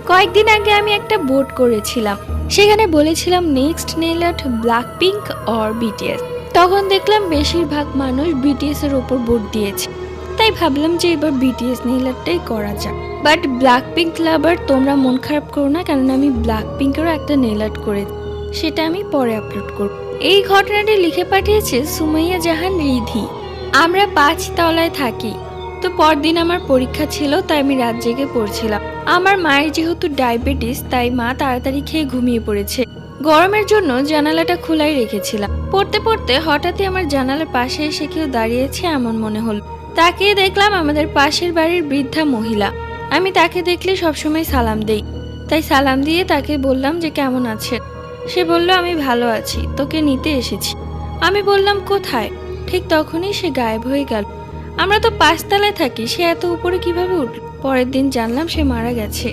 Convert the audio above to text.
কয়েকদিন আগে আমি একটা ভোট করেছিলাম, সেখানে বলেছিলাম next nail art Blackpink or BTS. তখন দেখলাম বেশিরভাগ মানুষ বিটিএস এর উপর ভোট দিয়েছে, তাই ভাবলাম যে এবার বিটিএস নেল আর্টটাই করা যাক। বাট ব্ল্যাকপিঙ্ক লাভার তোমরা মন খারাপ করো না, কারণ আমি ব্ল্যাকপিঙ্কেরও একটা নেল আর্ট করেছি, সেটা আমি পরে আপলোড করব। এই ঘটনাটি লিখে পাঠিয়েছে সুমাইয়া জাহান রিধি। আমরা 5 তলায় থাকি, তো পরদিন আমার পরীক্ষা ছিল, তাই আমি রাত জেগে পড়ছিলাম। আমার মায়ের যেহেতু ডায়াবেটিস, তাই মা তাড়াতাড়ি খেয়ে ঘুমিয়ে পড়েছে। গরমের জন্য জানালাটা খোলাই রেখেছিলাম। পড়তে পড়তে হঠাৎই আমার জানালার পাশে এসে কেউ দাঁড়িয়েছে এমন মনে হলো। তাকিয়ে দেখলাম আমাদের পাশের বাড়ির বৃদ্ধা মহিলা। আমি তাকে দেখলে সবসময় সালাম দেই, তাই সালাম দিয়ে তাকে বললাম যে কেমন আছে। সে বলল আমি ভালো আছি, তোকে নিতে এসেছি। আমি বললাম কোথায়? ঠিক তখনই সে গায়েব হয়ে গেল। আমরা তো 5 তলায় থাকি, সে এত উপরে কিভাবে উঠল? পরের দিন জানলাম সে মারা গেছে।